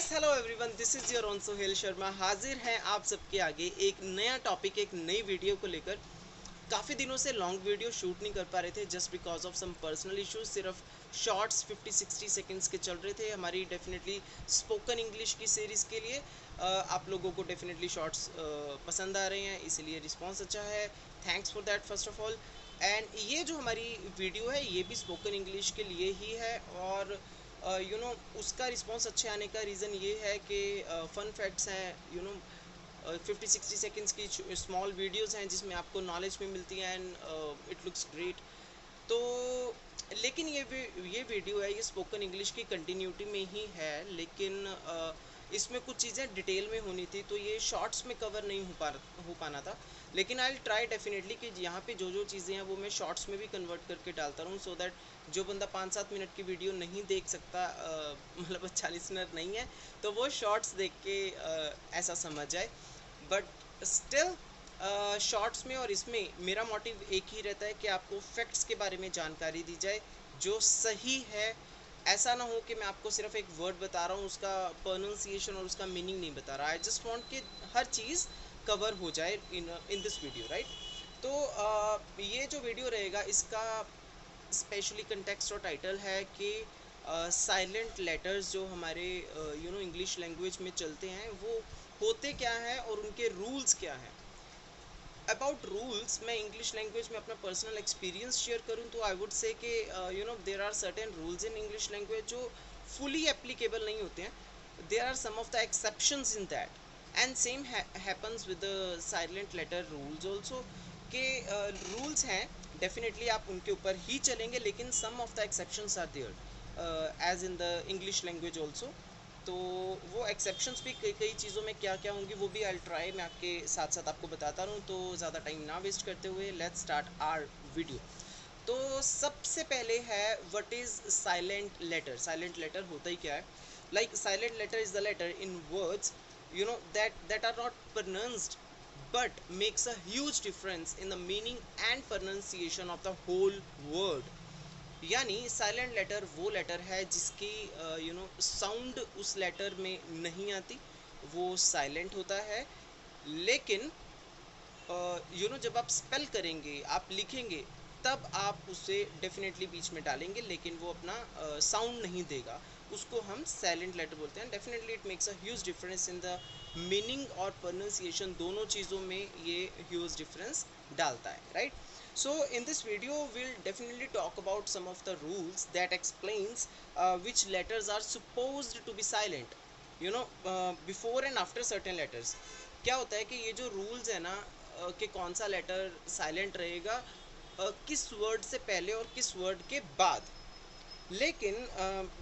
Hello everyone, this is your own Sohail Sharma. हाजिर हैं आप सबके आगे एक नया टॉपिक, एक नई वीडियो को लेकर। काफ़ी दिनों से लॉन्ग वीडियो शूट नहीं कर पा रहे थे just because of some personal issues. सिर्फ शॉर्ट्स 50-60 सेकंड्स के चल रहे थे हमारी डेफिनेटली स्पोकन इंग्लिश की सीरीज़ के लिए। आप लोगों को डेफिनेटली शॉर्ट्स पसंद आ रहे हैं, इसीलिए रिस्पॉन्स अच्छा है। Thanks for that first of all. And ये जो हमारी वीडियो है ये भी स्पोकन इंग्लिश के लिए ही है। और उसका रिस्पॉन्स अच्छे आने का रीज़न ये है कि फ़न फैक्ट्स हैं, 50-60 सेकेंड्स की स्मॉल वीडियोस हैं जिसमें आपको नॉलेज भी मिलती है एंड इट लुक्स ग्रेट। तो लेकिन ये वीडियो है, ये स्पोकन इंग्लिश की कंटिन्यूटी में ही है, लेकिन इसमें कुछ चीज़ें डिटेल में होनी थी तो ये शॉर्ट्स में कवर नहीं हो पाना था। लेकिन आई विल ट्राई डेफिनेटली कि यहाँ पे जो जो चीज़ें हैं वो मैं शॉर्ट्स में भी कन्वर्ट करके डालता रहूँ, सो दैट जो बंदा 5-7 मिनट की वीडियो नहीं देख सकता, मतलब अच्छा लिसनर नहीं है, तो वो शॉर्ट्स देख के ऐसा समझ जाए। बट स्टिल शॉर्ट्स में और इसमें मेरा मोटिव एक ही रहता है कि आपको फैक्ट्स के बारे में जानकारी दी जाए जो सही है। ऐसा ना हो कि मैं आपको सिर्फ एक वर्ड बता रहा हूँ, उसका प्रोनाउंसिएशन और उसका मीनिंग नहीं बता रहा। आई जस्ट वांट कि हर चीज़ कवर हो जाए इन दिस वीडियो, राइट। तो ये जो वीडियो रहेगा इसका स्पेशली कंटेक्स्ट और टाइटल है कि साइलेंट लेटर्स जो हमारे इंग्लिश लैंग्वेज में चलते हैं वो होते क्या हैं और उनके रूल्स क्या हैं। अबाउट रूल्स, मैं इंग्लिश लैंग्वेज में अपना पर्सनल एक्सपीरियंस शेयर करूं तो आई वुड से कि there are certain rules in English language जो फुली एप्लीकेबल नहीं होते हैं। There are some of the exceptions in that, and same happens with the silent letter rules also. के rules हैं, definitely आप उनके ऊपर ही चलेंगे, लेकिन some of the exceptions are there as in the English language also. तो वो एक्सेप्शंस भी कई कई चीज़ों में क्या क्या होंगी वो भी आई ट्राई, मैं आपके साथ साथ आपको बताता रहूँ। तो ज़्यादा टाइम ना वेस्ट करते हुए लेट्स स्टार्ट आवर वीडियो। तो सबसे पहले है what is silent letter. Silent letter होता ही क्या है? Like silent letter is the letter in words that are not pronounced but makes a huge difference in the meaning and pronunciation of the whole word। यानी silent letter वो letter है जिसकी sound उस letter में नहीं आती, वो silent होता है। लेकिन जब आप स्पेल करेंगे, आप लिखेंगे, तब आप उसे डेफिनेटली बीच में डालेंगे, लेकिन वो अपना साउंड नहीं देगा। उसको हम साइलेंट लेटर बोलते हैं। Definitely it makes a huge difference in the meaning और प्रोनाउंसिएशन, दोनों चीज़ों में ये ह्यूज डिफरेंस डालता है, right. So in this video we'll definitely talk about some of the rules that explains which letters are supposed to be silent, before and after certain letters। क्या होता है कि ये जो rules है ना, कि कौन सा लेटर साइलेंट रहेगा किस वर्ड से पहले और किस वर्ड के बाद। लेकिन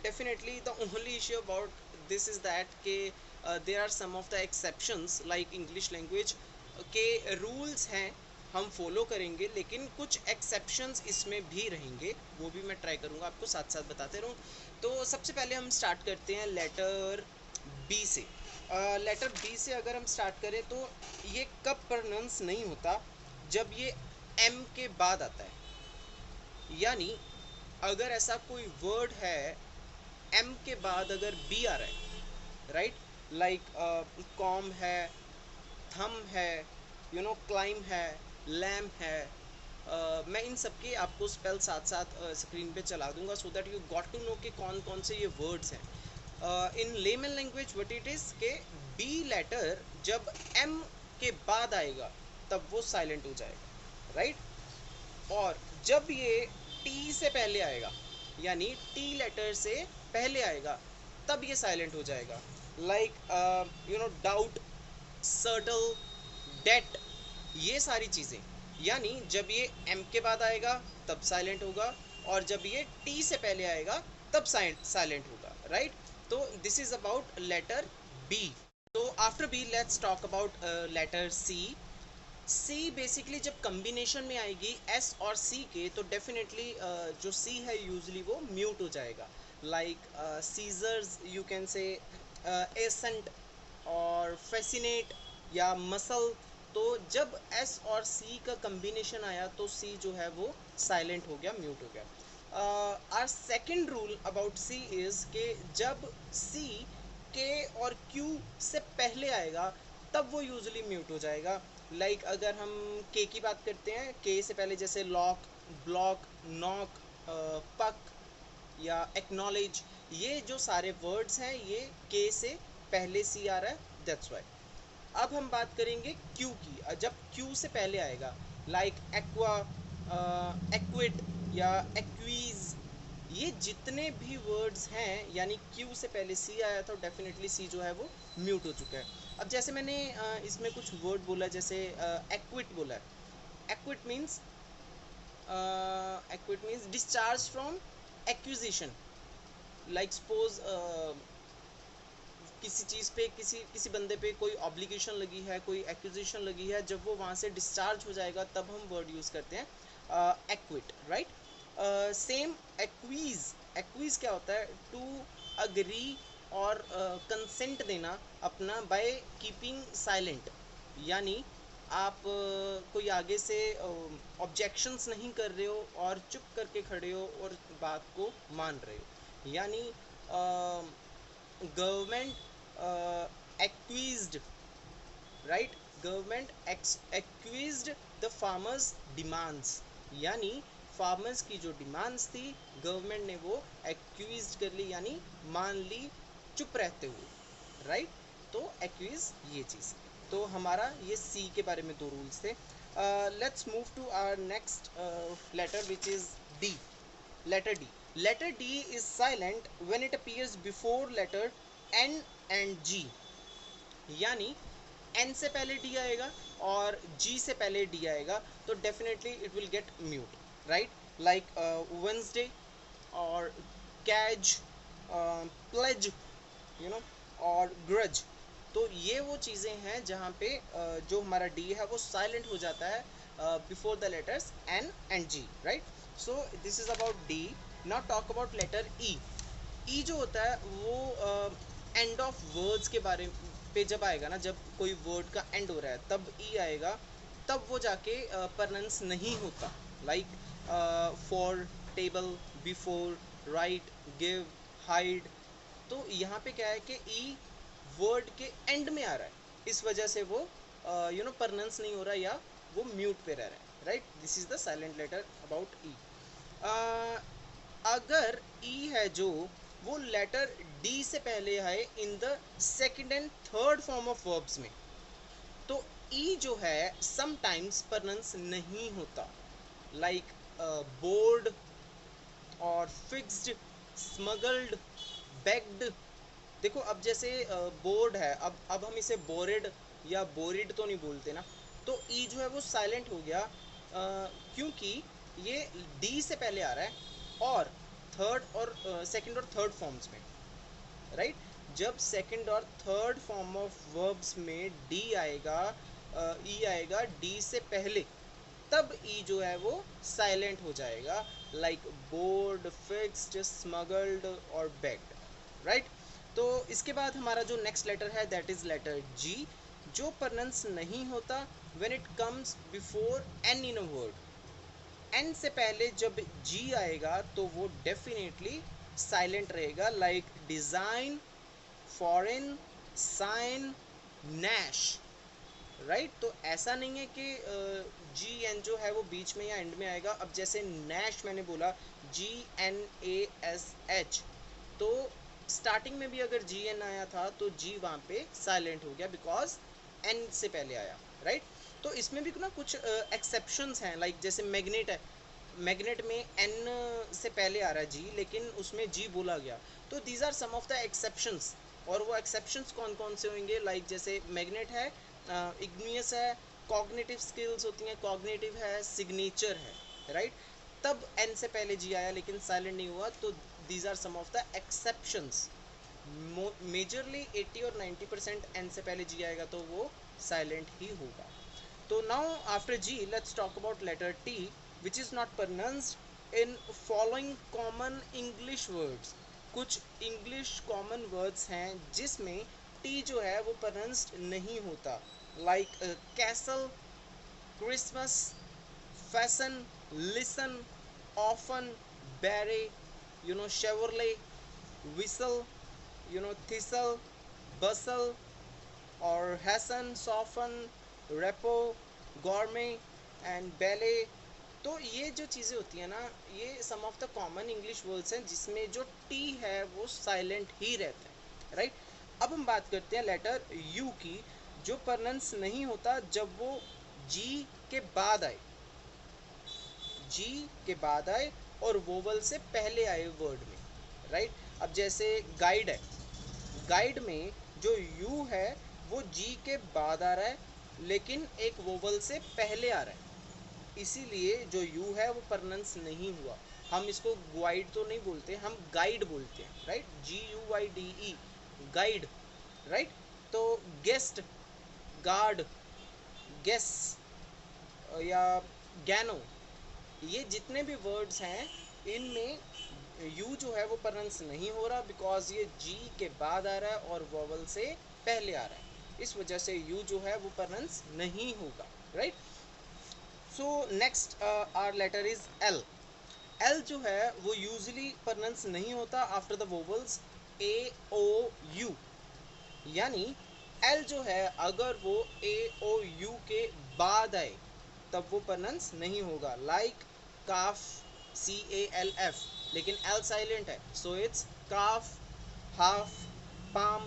definitely the only issue about this is that के there are some of the exceptions like English language के रूल्स हैं, हम फॉलो करेंगे, लेकिन कुछ एक्सेप्शंस इसमें भी रहेंगे, वो भी मैं ट्राई करूँगा आपको साथ साथ बताते रहूँ। तो सबसे पहले हम स्टार्ट करते हैं लेटर बी से। लेटर बी से अगर हम स्टार्ट करें तो ये कब प्रोनाउंस नहीं होता? जब ये एम के बाद आता है। यानी अगर ऐसा कोई वर्ड है एम के बाद अगर बी आ रहा है, राइट, लाइक कॉम है, थम है, क्लाइम है, लैम्प है। मैं इन सब के आपको स्पेल साथ साथ स्क्रीन पे चला दूंगा so that you got to know कि कौन कौन से ये वर्ड्स हैं। In layman language what it is के बी लेटर जब एम के बाद आएगा तब वो साइलेंट हो जाएगा, राइट। और जब ये टी से पहले आएगा, यानी टी लेटर से पहले आएगा, तब ये साइलेंट हो जाएगा। लाइक डाउट, सर्टल, डेट, ये सारी चीज़ें। यानी जब ये एम के बाद आएगा तब साइलेंट होगा, और जब ये टी से पहले आएगा तब साइलेंट होगा, राइट। तो this is about letter B. तो after B let's talk about letter C. C basically जब कम्बिनेशन में आएगी एस और सी के तो डेफिनेटली जो सी है यूजली वो म्यूट हो जाएगा। Like scissors, you can say ascent और फैसिनेट या मसल। तो जब एस और सी का कम्बिनेशन आया तो सी जो है वो साइलेंट हो गया, म्यूट हो गया। Our second rule about C is के जब सी के और क्यू से पहले आएगा तब वो यूजुअली म्यूट हो जाएगा। लाइक अगर हम के की बात करते हैं, के से पहले जैसे लॉक, ब्लॉक, नॉक, पक या एक्नॉलेज, ये जो सारे वर्ड्स हैं ये के से पहले सी आ रहा है, दैट्स वाई। अब हम बात करेंगे क्यू की, जब क्यू से पहले आएगा, लाइक एक्वा, एक्विट या एक्वीज, ये जितने भी वर्ड्स हैं यानी क्यू से पहले सी आया था, डेफिनेटली सी जो है वो म्यूट हो चुका है। अब जैसे मैंने इसमें कुछ वर्ड बोला, जैसे एक्विट बोला है, equity means discharge from acquisition. Like suppose किसी चीज़ पे, किसी बंदे पे कोई ऑब्लिगेशन लगी है, कोई एक्विजिशन लगी है, जब वो वहाँ से डिस्चार्ज हो जाएगा तब हम वर्ड यूज़ करते हैं एक्विट, राइट। सेम एक्वीज, एक्वीज क्या होता है, टू अग्री और कंसेंट देना अपना बाय कीपिंग साइलेंट, यानी आप कोई आगे से ऑब्जेक्शंस नहीं कर रहे हो और चुप करके खड़े हो और बात को मान रहे हो, यानी government acquiesced, right, government acquiesced the farmers demands, यानी फार्मर्स की जो डिमांड्स थी गवर्नमेंट ने वो एक्वीज कर ली, यानी मान ली चुप रहते हुए, राइट। तो एक्वीज ये चीज़, तो हमारा ये सी के बारे में दो रूल्स थे। Let's move to our next letter which is D. Letter D, letter D is silent when it appears before letter N and G, यानी N से पहले D आएगा और G से पहले D आएगा तो definitely it will get mute, right. Like Wednesday और कैज, प्लेज, यू नो, और ग्रज, तो ये वो चीज़ें हैं जहाँ पे जो हमारा डी है वो साइलेंट हो जाता है before the letters N and G, right. So this is about D. Now talk about letter E. E जो होता है वो एंड ऑफ वर्ड्स के बारे पे जब आएगा ना, जब कोई वर्ड का एंड हो रहा है तब ई आएगा, तब वो जाके प्रोनाउंस नहीं होता। Like for, table, before, right, give, hide, तो यहाँ पे क्या है कि ई वर्ड के एंड में आ रहा है, इस वजह से वो प्रोनाउंस नहीं हो रहा या वो म्यूट पे रह रहा है, right. This is the silent letter about E. अगर ई है जो वो लेटर डी से पहले है in the second and third form of verbs में, तो ई जो है समटाइम्स प्रोनाउंस नहीं होता। लाइक बोर्ड और फिक्स्ड, स्मगल्ड, बेग्ड। देखो अब जैसे बोर्ड है, अब हम इसे बोरेड या बोरिड तो नहीं बोलते ना, तो ई जो है वो साइलेंट हो गया क्योंकि ये डी से पहले आ रहा है और थर्ड और सेकंड और थर्ड फॉर्म्स में, राइट। जब सेकंड और थर्ड फॉर्म ऑफ वर्ब्स में डी आएगा, ई आएगा डी से पहले, तब ई जो है वो साइलेंट हो जाएगा। लाइक बोर्ड, फिक्स्ड, स्मगल्ड और बेग्ड, राइट। तो इसके बाद हमारा जो नेक्स्ट लेटर है दैट इज लेटर जी, जो प्रोनाउंस नहीं होता when it comes before N in a word. N से पहले जब जी आएगा तो वो डेफिनेटली साइलेंट रहेगा। Like design, foreign, sign, gnash, right. तो ऐसा नहीं है कि जी एन जो है वो बीच में या एंड में आएगा। अब जैसे नैश मैंने बोला GNASH, तो स्टार्टिंग में भी अगर जी एन आया था तो जी वहाँ पे साइलेंट हो गया बिकॉज एन से पहले आया, राइट। तो इसमें भी ना कुछ एक्सेप्शंस हैं। लाइक जैसे मैग्नेट है, मैग्नेट में एन से पहले आ रहा है जी लेकिन उसमें जी बोला गया, तो these are some of the exceptions. और वो एक्सेप्शंस कौन कौन से होंगे, लाइक जैसे मैग्नेट है, इग्नियस है, कॉग्निटिव स्किल्स होती हैं, कॉग्निटिव है, सिग्नेचर है, राइट। तब एन से पहले जी आया लेकिन साइलेंट नहीं हुआ, तो these are some of the exceptions. Majorly 80 और 90% एन से पहले जी आएगा तो वो साइलेंट ही होगा। तो now after G let's talk about letter T which is not pronounced in following common English words. कुछ इंग्लिश कॉमन वर्ड्स हैं जिसमें टी जो है वो प्रोनाउंस्ड नहीं होता। Like castle, Christmas, fashion, listen, often, beret, Chevrolet, whistle, thistle, bustle और hasten, soften, rapport, gourmet and ballet. तो ये जो चीज़ें होती हैं ना, ये some of the common English words हैं जिसमें जो टी है वो साइलेंट ही रहता है, राइट। अब हम बात करते हैं लेटर यू की, जो प्रोनाउंस नहीं होता जब वो जी के बाद आए, जी के बाद आए और वोवल से पहले आए वर्ड में, राइट। अब जैसे गाइड है, गाइड में जो यू है वो जी के बाद आ रहा है लेकिन एक वोवल से पहले आ रहा है, इसीलिए जो यू है वो प्रोनाउंस नहीं हुआ। हम इसको गाइड तो नहीं बोलते, हम गाइड बोलते हैं, राइट। GUIDE, guide, right. तो गेस्ट, गार्ड, गेस या गैनो, ये जितने भी वर्ड्स हैं इनमें यू जो है वो प्रोनाउंस नहीं हो रहा बिकॉज ये जी के बाद आ रहा है और वोवल से पहले आ रहा है, इस वजह से यू जो है वो प्रोनाउंस नहीं होगा, right. So next hour later is L. L जो है वो यूजली प्रोनाउंस नहीं होता आफ्टर द वोवल्स AOU, यानी एल जो है अगर वो AOU के बाद आए तब वो प्रोनाउंस नहीं होगा, लाइक काफ, CALF, लेकिन एल साइलेंट है, so it's calf, half, palm,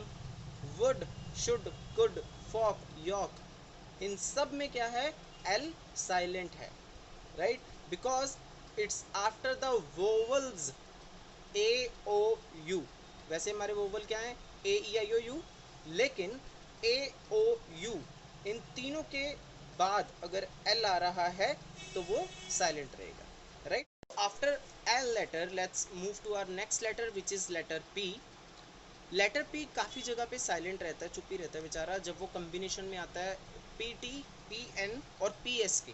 would, should, could, folk, yolk, इन सब में क्या है, एल साइलेंट है, right, because it's after the vowels AOU। वैसे हमारे वोवल क्या है, AEIOU, लेकिन AOU इन तीनों के बाद अगर L आ रहा है तो वो साइलेंट रहेगा, right. After L letter let's move to our next letter which is letter P। Letter P काफ़ी जगह पे साइलेंट रहता है, चुप ही रहता है बेचारा, जब वो कम्बिनेशन में आता है PT, PN और PS के।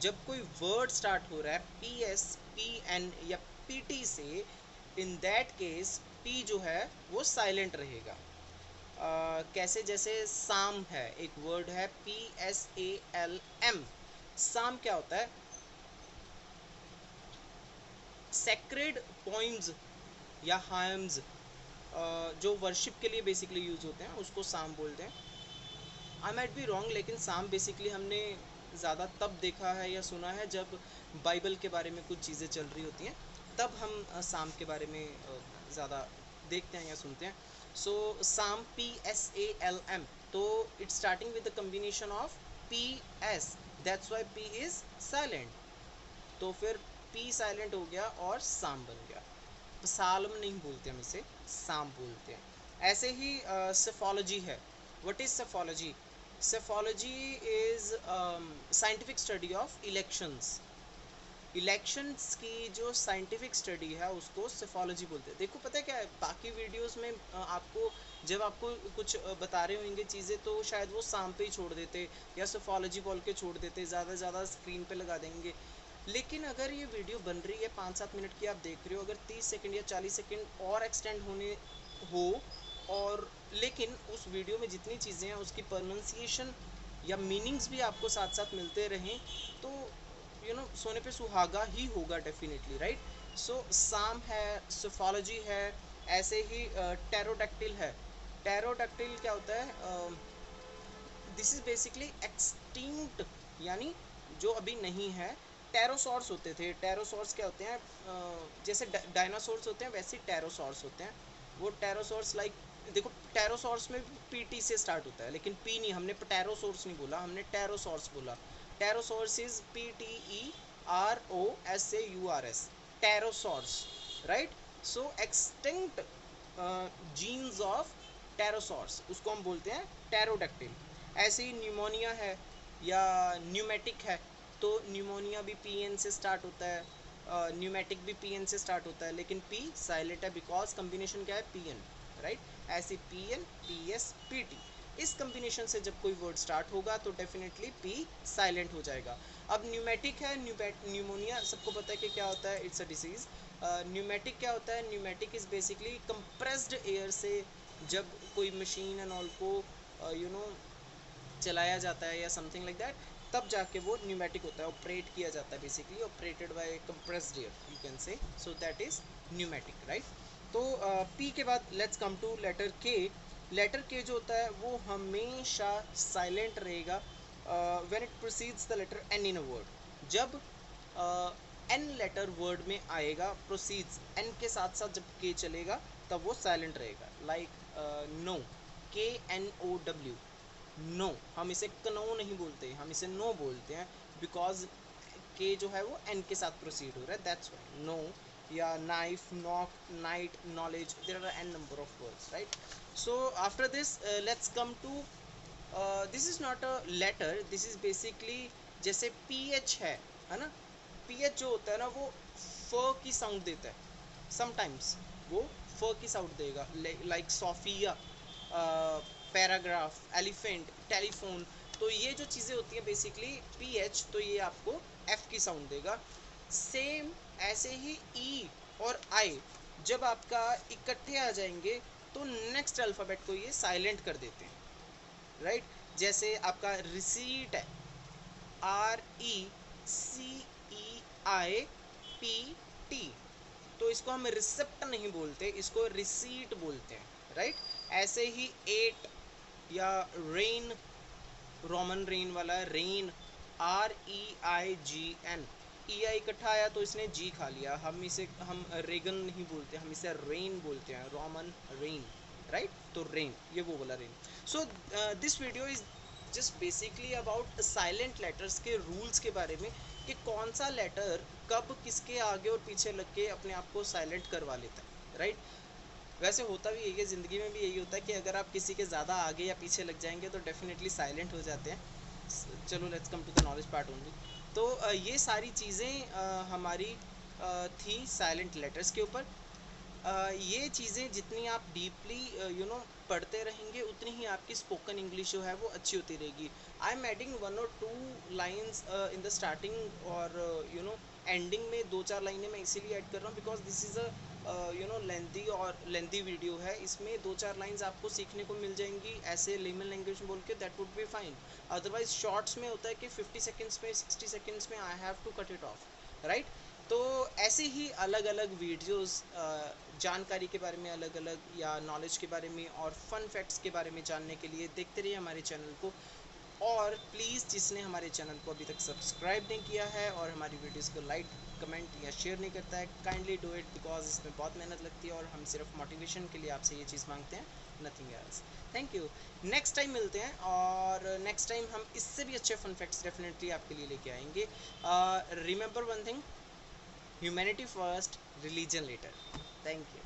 जब कोई वर्ड स्टार्ट हो रहा है PS, PN या PT से, इन दैट केस P जो है वो साइलेंट रहेगा। कैसे, जैसे साम है, एक वर्ड है PSALM। साम क्या होता है, सेक्रेड पोइम्स या हाइम्स, जो वर्शिप के लिए बेसिकली यूज होते हैं उसको साम बोलते हैं। आई माइट बी रॉन्ग, लेकिन साम बेसिकली हमने ज़्यादा तब देखा है या सुना है जब बाइबल के बारे में कुछ चीज़ें चल रही होती हैं, तब हम साम के बारे में ज़्यादा देखते हैं या सुनते हैं। सो साम PSALM, तो it's starting with the combination of PS, that's why P is silent, तो फिर P साइलेंट हो गया और साम बन गया। सालम नहीं बोलते हम इसे, साम बोलते हैं। ऐसे ही सेफोलॉजी है। What is psephology? Psephology is scientific study of elections. Elections की जो साइंटिफिक स्टडी है उसको सेफोलॉजी बोलते हैं। देखो पता है क्या है, बाकी वीडियोस में आपको जब आपको कुछ बता रहे होंगे चीज़ें तो शायद वो साम पे ही छोड़ देते या सेफोलॉजी बोल के छोड़ देते, ज़्यादा से ज़्यादा स्क्रीन पे लगा देंगे। लेकिन अगर ये वीडियो बन रही है 5-7 मिनट की, आप देख रहे हो, अगर 30 सेकंड या 40 सेकंड और एक्सटेंड होने हो, और लेकिन उस वीडियो में जितनी चीज़ें हैं उसकी प्रोनाउंसिएशन या मीनिंग्स भी आपको साथ साथ मिलते रहें तो सोने पे सुहागा ही होगा डेफिनेटली, राइट। सो साम है, सोफोलॉजी है, ऐसे ही टेरोडैक्टिल है। टेरोडैक्टिल क्या होता है, दिस इज बेसिकली एक्सटिंक्ट, यानी जो अभी नहीं है। टेरोसॉर्स होते थे, टेरोसॉर्स क्या होते हैं, जैसे डायनासोर्स होते हैं वैसे टेरोसॉर्स होते हैं। वो टेरोसॉर्स लाइक, देखो टेरोसॉर्स में PT से स्टार्ट होता है लेकिन P नहीं, हमने टेरोसॉर्स नहीं बोला, हमने टेरोसॉर्स बोला। Pterosaurs is PTEROSAURS, pterosaurs, right. So extinct genes of pterosaurs, उसको हम बोलते हैं टेरोडैक्टिल। ऐसे ही न्यूमोनिया है या न्यूमेटिक है, तो न्यूमोनिया भी PN से स्टार्ट होता है, न्यूमेटिक भी PN से स्टार्ट होता है, लेकिन P साइलेंट है बिकॉज कम्बिनेशन क्या है, PN, राइट। ऐसे PN, PS, PT, इस कम्बिनेशन से जब कोई वर्ड स्टार्ट होगा तो डेफिनेटली P साइलेंट हो जाएगा। अब न्यूमेटिक है, न्यूमोनिया सबको पता है कि क्या होता है, इट्स अ डिसीज़। न्यूमेटिक क्या होता है, pneumatic is basically compressed air से जब कोई मशीन एंड ऑल को चलाया जाता है या समथिंग लाइक दैट, तब जाके वो न्यूमेटिक होता है, ऑपरेट किया जाता है, basically operated by compressed air you can say, so that is pneumatic, right. तो P के बाद let's come to letter K। Letter K जो होता है वो हमेशा साइलेंट रहेगा when it proceeds the letter N in a word. जब एन लेटर वर्ड में आएगा, प्रोसीड्स एन के साथ साथ जब के चलेगा तब वो साइलेंट रहेगा। लाइक नो, के एन ओ डब्ल्यू, नो, हम इसे कनो नहीं बोलते, हम इसे नो बोलते हैं बिकॉज के जो है वो एन के साथ प्रोसीड हो रहा है, दैट्स वाई नो। या knife, knock, knight, knowledge, there are an number of words, right. So after this let's come to, this is not a letter, this is basically जैसे पी एच है ना। P H जो होता है ना वो फ की साउंड देता है समटाइम्स, वो फ की साउंड देगा, like Sophia, paragraph, elephant, telephone. तो ये जो चीज़ें होती हैं बेसिकली पी एच, तो ये आपको एफ की साउंड देगा। सेम ऐसे ही ई और आई जब आपका इकट्ठे आ जाएंगे तो नेक्स्ट अल्फ़ाबेट को ये साइलेंट कर देते हैं, राइट। जैसे आपका रिसीट है, R E C E I P T, तो इसको हम रिसेप्ट नहीं बोलते, इसको रिसीट बोलते हैं, राइट। ऐसे ही एट या रेन, रोमन रेन वाला रेन, आर ई आई जी एन, ई आई इकट्ठा आया तो इसने जी खा लिया, हम रेगन नहीं बोलते, हम इसे रेन बोलते हैं, रोमन रेन, राइट। तो रेन, ये वो वाला rain. So this video is just basically about silent letters के रूल्स के बारे में, कि कौन सा लेटर कब किसके आगे और पीछे लग के अपने आप को साइलेंट करवा लेता है, राइट। वैसे होता भी यही है, ज़िंदगी में भी यही होता है कि अगर आप किसी के ज़्यादा आगे या पीछे लग जाएंगे तो डेफिनेटली साइलेंट हो जाते हैं। चलो let's come to the knowledge part only. तो ये सारी चीज़ें हमारी थी साइलेंट लेटर्स के ऊपर। ये चीज़ें जितनी आप डीपली पढ़ते रहेंगे उतनी ही आपकी स्पोकन इंग्लिश जो है वो अच्छी होती रहेगी। I am adding 1 or 2 lines in the starting और एंडिंग में 2-4 लाइनें मैं इसीलिए ऐड कर रहा हूँ because this is a lengthy video है। इसमें 2-4 लाइन्स आपको सीखने को मिल जाएंगी ऐसे लेमन लैंग्वेज में बोल के, that would be fine. Otherwise shorts में होता है कि 50 सेकेंड्स में, 60 सेकेंड्स में I have to cut it off, right. तो ऐसे ही अलग अलग वीडियोस जानकारी के बारे में अलग अलग, या नॉलेज के बारे में और फन फैक्ट्स के बारे में जानने के लिए देखते रहिए हमारे चैनल को। और प्लीज़ जिसने हमारे चैनल को अभी तक सब्सक्राइब नहीं किया है और हमारी वीडियोस को लाइक, कमेंट या शेयर नहीं करता है, काइंडली डू इट बिकॉज इसमें बहुत मेहनत लगती है और हम सिर्फ मोटिवेशन के लिए आपसे ये चीज़ मांगते हैं, nothing else. Thank you. Next time मिलते हैं और नेक्स्ट टाइम हम इससे भी अच्छे फन फैक्ट्स डेफिनेटली आपके लिए लेके आएंगे। Remember one thing, humanity first, religion later. Thank you.